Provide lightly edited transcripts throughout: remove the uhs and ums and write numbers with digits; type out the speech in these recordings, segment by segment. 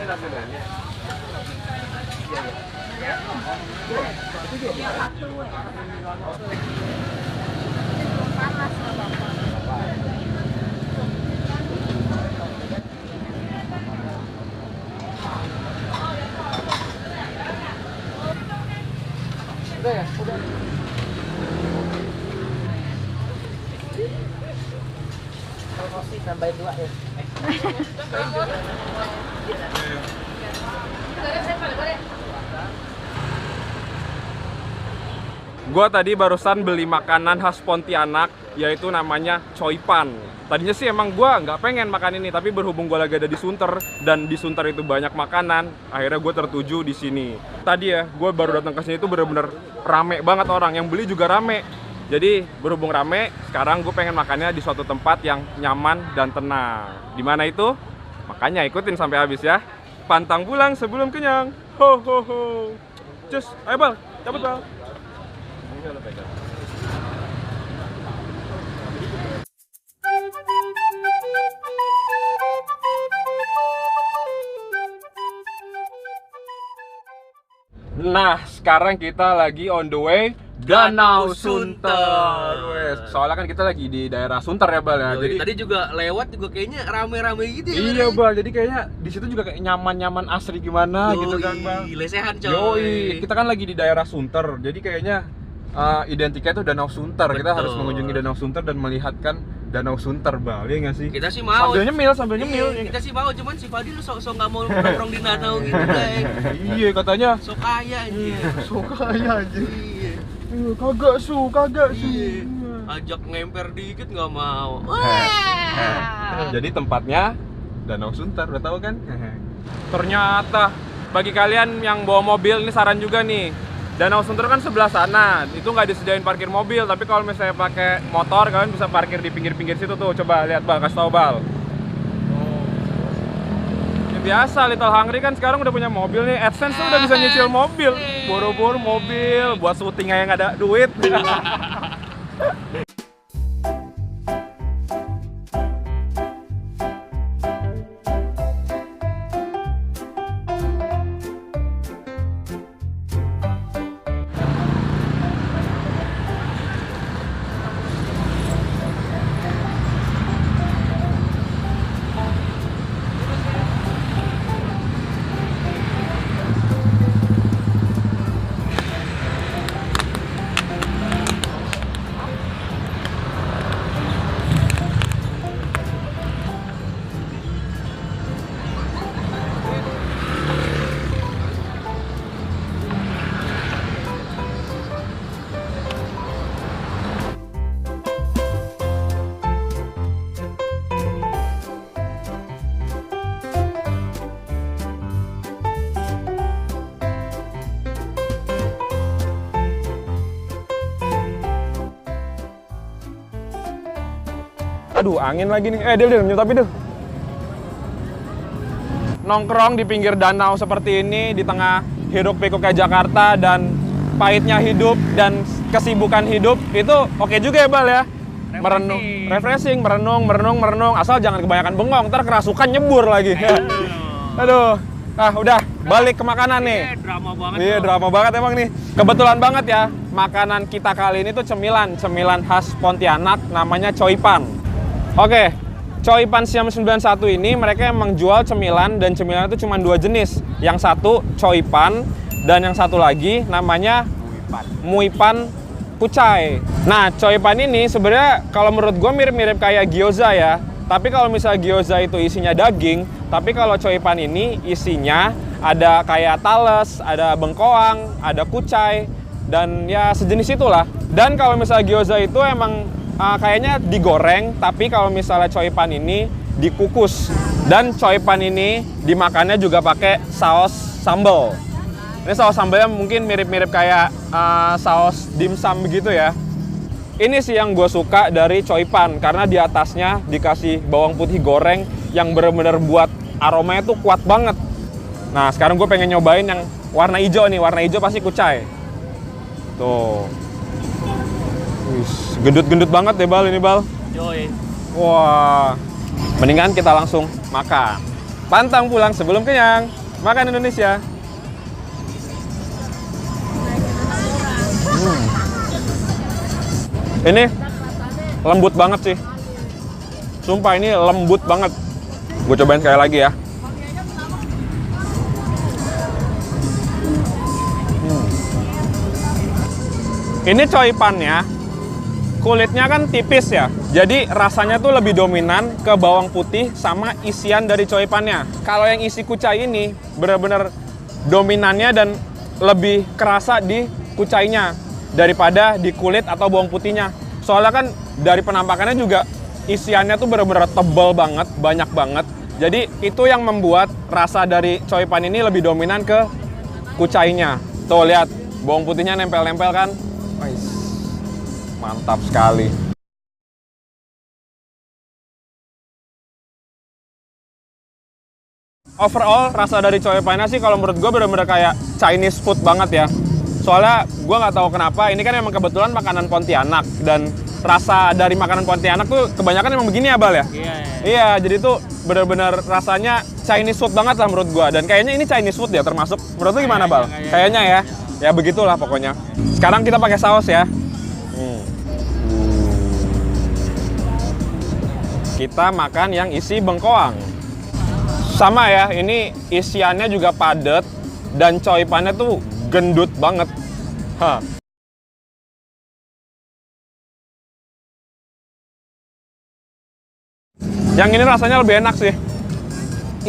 Udah ya? Udah. Kalau kopi tambahin 2 ya. Gua tadi barusan beli makanan khas Pontianak, yaitu namanya coipan. Tadinya sih emang gua nggak pengen makan ini, tapi berhubung gua lagi ada di Sunter dan di Sunter itu banyak makanan, akhirnya gua tertuju di sini. Tadi ya, gua baru datang ke sini itu bener-bener rame banget orang, yang beli juga rame. Jadi berhubung rame, sekarang gue pengen makannya di suatu tempat yang nyaman dan tenang. Di mana itu? Makanya ikutin sampai habis ya. Pantang pulang sebelum kenyang. Ho ho ho. Cus, ayo Bal, cabut Bal. Nah, sekarang kita lagi on the way Danau Sunter. Wes, soalnya kan kita lagi di daerah Sunter ya, Bal ya. Jadi tadi juga lewat juga kayaknya rame-rame gitu ya. Iya, Bal. Jadi kayaknya di situ juga kayak nyaman-nyaman asri gimana gitu kan, Bal. Lesehan coy. Yoi, kita kan lagi di daerah Sunter. Jadi kayaknya identiknya itu Danau Sunter. Kita harus mengunjungi Danau Sunter dan melihatkan Danau Sunter, Bal. Iya nggak sih? Kita sih mau. Sambil nyemil. Iya, kita sih mau, cuman si Fadil sok nggak mau nongkrong di danau gitu, guys. Iya, katanya Sok kaya aja. sok kaya aja. Iya. Kagak su. Iya. Ajak ngemper dikit nggak mau. Jadi tempatnya Danau Sunter, udah tahu kan? Ternyata bagi kalian yang bawa mobil, ini saran juga nih. Danau Sunter kan sebelah sana, itu nggak disediain parkir mobil. Tapi kalau misalnya pakai motor, kalian bisa parkir di pinggir-pinggir situ tuh. Coba lihat Bal, kasih tau Bal. Ya biasa, Little Hungry kan sekarang udah punya mobil nih. AdSense tuh udah bisa nyicil mobil. Boro-boro mobil, buat syuting aja nggak ada duit. Aduh, angin lagi nih. Del, tapi Del. Nongkrong di pinggir danau seperti ini, di tengah hiruk pikuk kayak Jakarta dan pahitnya hidup dan kesibukan hidup, itu oke juga ya, Bal ya? Merenung, refreshing, merenung. Asal jangan kebanyakan bengong, ntar kerasukan nyebur lagi. Aduh. Udah, balik ke makanan nih. Drama banget. Iya, drama banget emang nih. Kebetulan banget ya, makanan kita kali ini tuh cemilan khas Pontianak, namanya coipan. Oke, coipan Siam 91 ini mereka emang jual cemilan, dan cemilan itu cuma 2 jenis. Yang satu coipan dan yang satu lagi namanya muipan kucai. Nah, coipan ini sebenarnya kalau menurut gue mirip-mirip kayak gyoza ya. Tapi kalau misalnya gyoza itu isinya daging, tapi kalau coipan ini isinya ada kayak tales, ada bengkoang, ada kucai, dan ya sejenis itulah. Dan kalau misalnya gyoza itu emang kayaknya digoreng, tapi kalau misalnya coipan ini dikukus. Dan coipan ini dimakannya juga pakai saus sambal. Ini saus sambalnya mungkin mirip-mirip kayak saus dimsum begitu ya. Ini sih yang gue suka dari coipan, karena di atasnya dikasih bawang putih goreng yang bener-bener buat aromanya tuh kuat banget. Nah, sekarang gue pengen nyobain yang warna hijau nih. Warna hijau pasti kucai. Tuh. Gendut-gendut banget deh, Bal, ini, Bal. Joy. Wah. Mendingan kita langsung makan. Pantang pulang sebelum kenyang. Makan Indonesia. Ini lembut banget sih. Sumpah ini lembut banget. Gue cobain sekali lagi ya. Ini coipannya, kulitnya kan tipis ya. Jadi rasanya tuh lebih dominan ke bawang putih sama isian dari coipannya. Kalau yang isi kucai ini benar-benar dominannya dan lebih kerasa di kucainya daripada di kulit atau bawang putihnya. Soalnya kan dari penampakannya juga isiannya tuh benar-benar tebal banget, banyak banget. Jadi itu yang membuat rasa dari coipan ini lebih dominan ke kucainya. Tuh lihat, bawang putihnya nempel-nempel kan. Mantap sekali. Overall, rasa dari coipannya sih kalau menurut gue bener-bener kayak Chinese food banget ya. Soalnya gue nggak tahu kenapa, ini kan emang kebetulan makanan Pontianak. Dan rasa dari makanan Pontianak tuh kebanyakan emang begini ya, Bal ya? Iya, jadi tuh bener-bener rasanya Chinese food banget lah menurut gue. Dan kayaknya ini Chinese food ya termasuk. Menurut lu gimana, Bal? Kayaknya ya. Ya begitulah pokoknya. Sekarang kita pakai saus ya. Kita makan yang isi bengkoang. Sama ya, ini isiannya juga padat dan coipannya tuh gendut banget. Hah. Yang ini rasanya lebih enak sih.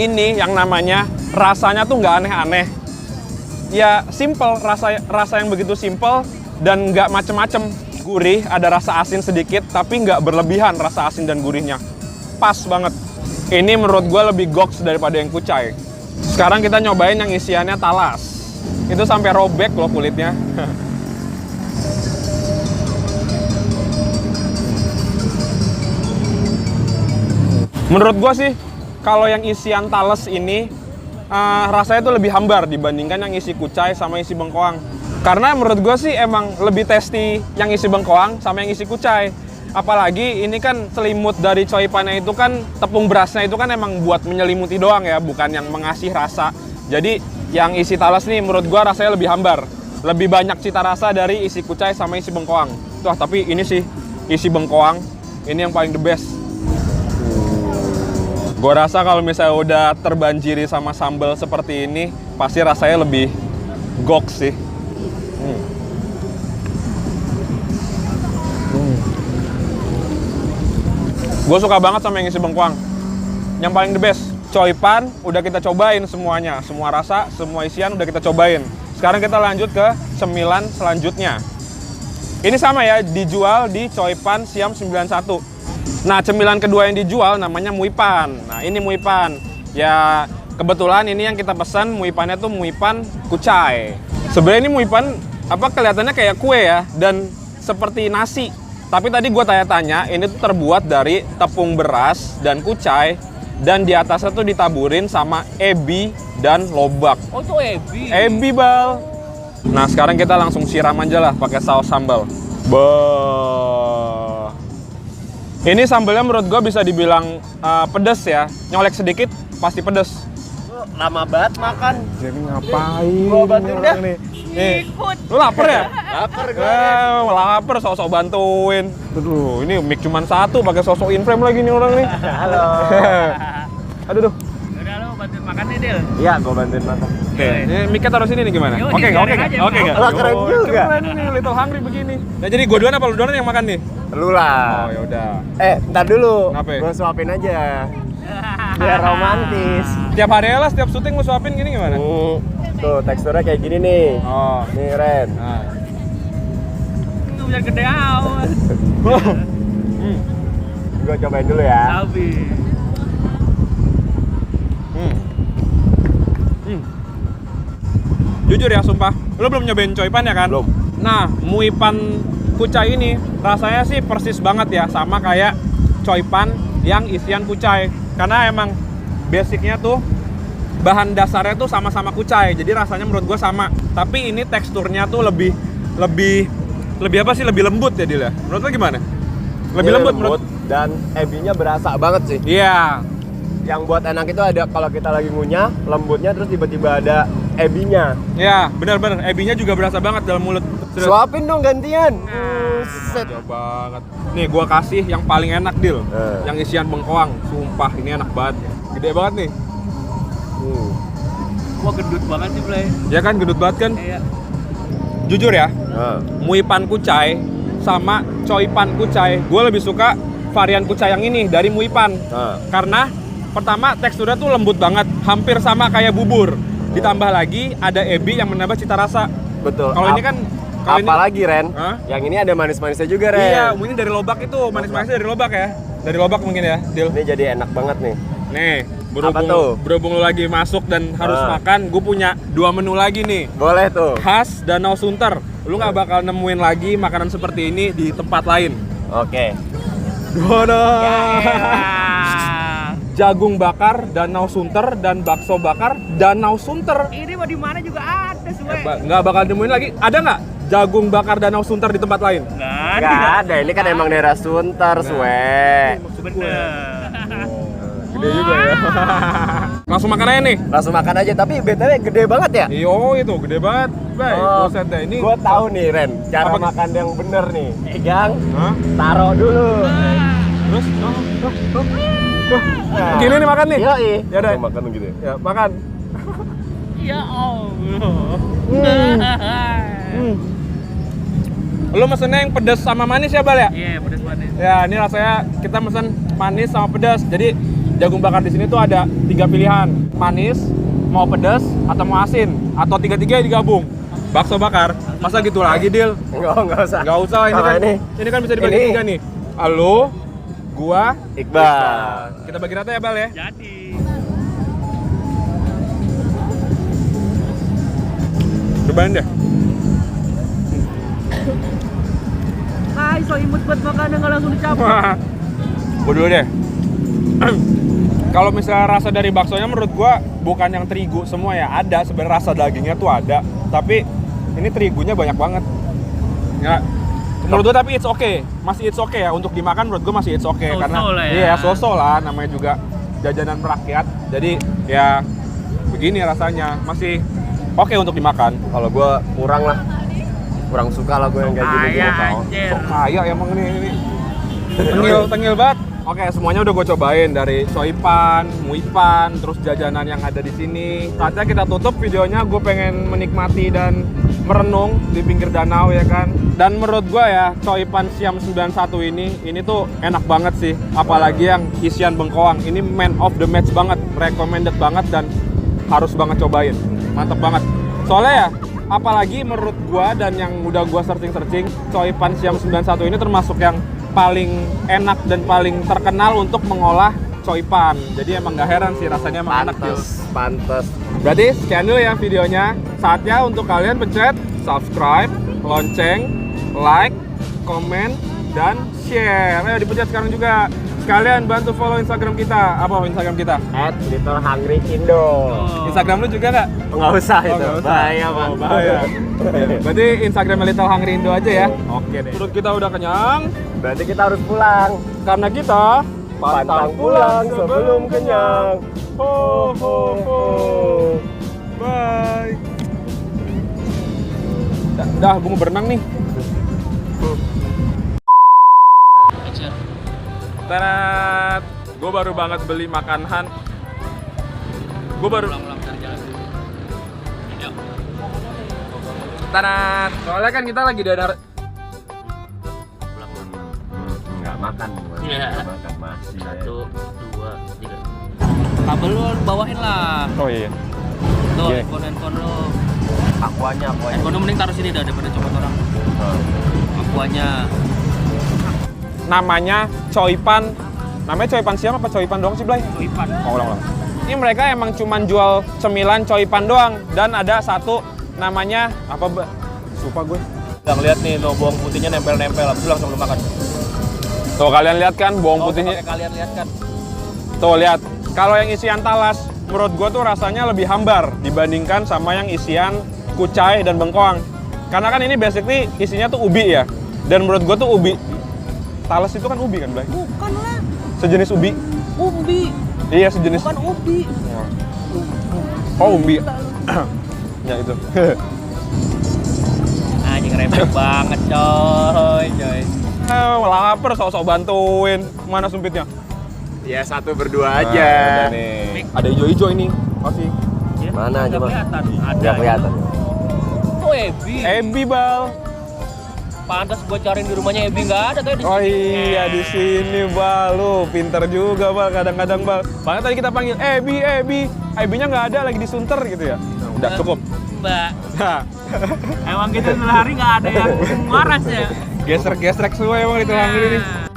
Ini yang namanya rasanya tuh nggak aneh-aneh. Ya simple, rasa yang begitu simple dan nggak macem-macem. Gurih, ada rasa asin sedikit, tapi nggak berlebihan rasa asin dan gurihnya. Pas banget. Ini menurut gue lebih goks daripada yang kucai. Sekarang kita nyobain yang isiannya talas. Itu sampai robek loh kulitnya. Menurut gue sih, kalau yang isian talas ini rasanya tuh lebih hambar dibandingkan yang isi kucai sama isi bengkoang. Karena menurut gue sih emang lebih tasty yang isi bengkoang sama yang isi kucai. Apalagi ini kan selimut dari coipannya itu kan, tepung berasnya itu kan emang buat menyelimuti doang ya, bukan yang mengasih rasa. Jadi yang isi talas nih menurut gue rasanya lebih hambar. Lebih banyak cita rasa dari isi kucai sama isi bengkoang. Tuh, tapi ini sih isi bengkoang, ini yang paling the best. Gue rasa kalau misalnya udah terbanjiri sama sambal seperti ini, pasti rasanya lebih goks sih. Gue suka banget sama yang isi bengkoang. Yang paling the best, coipan udah kita cobain semuanya. Semua rasa, semua isian udah kita cobain. Sekarang kita lanjut ke cemilan selanjutnya. Ini sama ya, dijual di Coipan Siam 91. Nah, cemilan kedua yang dijual namanya muipan. Nah, ini muipan. Ya, kebetulan ini yang kita pesan, muipannya tuh muipan kucai. Sebenarnya ini muipan kelihatannya kayak kue ya, dan seperti nasi. Tapi tadi gue tanya-tanya, ini tuh terbuat dari tepung beras dan kucai, dan di atasnya tuh ditaburin sama ebi dan lobak. Oh, itu ebi? Ebi, Bal. Nah, sekarang kita langsung siram aja lah pakai saus sambal. Bah. Ini sambalnya menurut gue bisa dibilang pedes ya. Nyolek sedikit, pasti pedes. Lama banget makan. Jadi ngapain? Gua bantuin dah. Nih, lu lapar ya? Lapar gue. Lapar, sok-sok bantuin. Aduh, ini mic cuma satu, pakai sosok inframe lagi nih orang nih. Halo. Aduh. Udah, lu bantuin makan nih, Del. Iya, gua bantuin makan. Oke, ini mic-nya taruh sini nih gimana? Yuk, Oke nggak? Wah, keren juga. Keren nih, Little Hungry begini. Nah, jadi gua duluan apa lu duluan yang makan nih? Lu lah. Oh, yaudah. Ntar dulu. Kenapa? Gua suapin aja. Biar romantis. Tiap hari lah, setiap syuting lu suapin gini gimana? Tuh, teksturnya kayak gini nih. Oh. Nih, Ren. Nah. Itu biar gede amat. Gua cobain dulu ya. Sabi. Jujur ya, sumpah. Lu belum nyobain coipan ya kan? Belum. Nah, muipan kucai ini rasanya sih persis banget ya, sama kayak coipan yang isian kucai. Karena emang basicnya tuh bahan dasarnya tuh sama-sama kucai, jadi rasanya menurut gue sama. Tapi ini teksturnya tuh lebih apa sih? Lebih lembut ya Dil ya? Menurut lo gimana? Lebih lembut menurut? Dan ebinya berasa banget sih. Iya. yang buat enak itu ada kalau kita lagi ngunyah, lembutnya terus tiba-tiba ada ebinya. Ya, benar-benar. Ebinya juga berasa banget dalam mulut. Suapin dong gantian. Set. Jauh banget. Nih, gua kasih yang paling enak, Dil. Yang isian bengkoang. Sumpah, ini enak banget. Gede banget nih. Wah gendut banget sih Blay. Ya kan, gendut banget kan? Iya. Jujur ya, Muipan Kucai sama Coipan Kucai, gue lebih suka varian kucai yang ini dari Muipan. Karena pertama teksturnya tuh lembut banget, hampir sama kayak bubur. Ditambah lagi ada ebi yang menambah cita rasa. Betul. Kalau ini kan apalagi Ren, yang ini ada manis-manisnya juga Ren. Iya, mungkin dari lobak itu, manis-manisnya dari lobak ya. Dari lobak mungkin ya, Dil. Ini jadi enak banget nih. Nih, Apa tuh? berhubung lu lagi masuk dan harus makan, gue punya 2 menu lagi nih. Boleh tuh. Khas Danau Sunter. Lu nggak bakal nemuin lagi makanan seperti ini di tempat lain. Oke. Jagung bakar Danau Sunter dan bakso bakar Danau Sunter. Ini mah di mana juga ada semua. Nggak bakal nemuin lagi. Ada nggak jagung bakar Danau Sunter di tempat lain? Nggak ada. Ini kan emang daerah Sunter, Suwe. Bener. Gede juga ya. Langsung makan aja nih. Langsung makan aja, tapi BTW gede banget ya? Iyo, itu gede banget. Baik, buset deh ini. Gue tahu nih Ren, cara Apa? makan yang bener nih. Pegang, Hah? taruh dulu. Terus gini nih makan nih. Yoi. Ya udah. Makan gitu ya? Ya, makan. Ya Allah. Lu mesennya yang pedas sama manis ya, Bal ya? Iya, pedas manis. Ya, ini rasanya kita mesen manis sama pedas. Jadi jagung bakar di sini tuh ada 3 pilihan. Manis, mau pedas, atau mau asin, atau 3-3 digabung. Bakso bakar. Masa gitu lagi, Dil? Enggak usah. Enggak usah, ini kan bisa dibagi Ini. 3 nih. Halo, gua, Iqbal. kita bagi rata ya, Bal ya? Jadi. Cobain deh. Hai, so imut buat makan nggak langsung dicabut. Gua dulu deh. Kalau misalnya rasa dari baksonya menurut gua bukan yang terigu semua ya. Ada sebenarnya rasa dagingnya tuh ada, tapi ini terigunya banyak banget. Ya, menurut gua tapi it's okay. Masih it's okay ya untuk dimakan, menurut gua masih it's okay. So-so karena lah ya. iya so-so lah, namanya juga jajanan rakyat. Jadi ya begini rasanya, masih oke untuk dimakan. Kalau gue kurang suka lah gue yang kayak gini tau. Anjir. Sok kaya emang ini. Tengil banget. Oke, semuanya udah gue cobain dari Coipan, Muipan, terus jajanan yang ada di sini. Saatnya kita tutup videonya. Gue pengen menikmati dan merenung di pinggir danau ya kan. Dan menurut gue ya, Coipan Siam 91 ini tuh enak banget sih. Apalagi yang isian bengkoang. Ini man of the match banget, recommended banget dan harus banget cobain. Mantep banget. Soalnya ya, apalagi menurut gua dan yang udah gua searching Coipan Siam 91 ini termasuk yang paling enak dan paling terkenal untuk mengolah coipan. Jadi emang gak heran sih rasanya emang enak, Dil. Pantes. Berarti sekian dulu ya videonya. Saatnya untuk kalian pencet subscribe, lonceng, like, komen, dan share. Ayo dipencet sekarang juga. Sekalian bantu follow Instagram kita. Apa Instagram kita? @LittleHungryIndo. Instagram lu juga nggak? Nggak usah itu. nggak usah. Bahaya, Bang. Bahaya. Berarti Instagram Little Hungry Indo aja ya. Oke deh. Perut kita udah kenyang, Berarti kita harus pulang. karena kita Pantang pulang sebelum kenyang. Ho ho ho. Bye. Dah, gue mau berenang nih. Tarat. Gue baru banget beli makanan. Gue baru Pulang dari jalan. Yuk. Tarat. Soalnya kan kita lagi ada Pulang. Nggak makan. Iya. Nggak makan masih. 1, 2, 3. Kabel lu bawain lah. Oh iya. Tuh, Iya. handphone lu. Aquanya. Handphone lu mending taruh sini dah daripada copot orang. Aquanya. Namanya Coipan. Namanya Coipan Siam apa Coipan doang sih, Blay? Coipan. Oh, ulang. Ini mereka emang cuman jual cemilan Coipan doang dan ada satu namanya apa, Mbak? Lupa gue. Udah lihat nih, tuh bawang putihnya nempel-nempel. Habis itu langsung lu makan. Tuh kalian lihat kan bawang putihnya. Kalian lihat kan. Tuh lihat. Kalau yang isian talas, menurut gue tuh rasanya lebih hambar dibandingkan sama yang isian kucai dan bengkoang. Karena kan ini basically isinya tuh ubi ya. Dan menurut gue tuh ubi. Talas itu kan ubi kan, Blay? Bukan lah. Sejenis ubi. Ubi. Iya, sejenis. Bukan ubi. Oh, umbi. Ya itu. Anjing repot banget coy. Lapar, sok-sok bantuin. Mana sumpitnya? Ya satu berdua Nah, aja. udah nih. Ada hijau-hijau ini. Pasti. Ya, Mana nggak coba? kelihatan. Ada. Nggak kelihatan. Oh, Ebi. Ebi, Bal. Pantas gua cariin di rumahnya Ebi nggak ada tuh di sini. Oh iya, di sini, Bal. Lu pinter juga, Bal. Kadang-kadang, Bal. Makanya tadi kita panggil Ebi. Ebinya nggak ada, lagi disunter gitu ya. Nah, udah cukup. Mbak, Nah, emang kita hari nggak ada yang waras ya. gesrek-gesrek semua emang di tulang ini. Nah.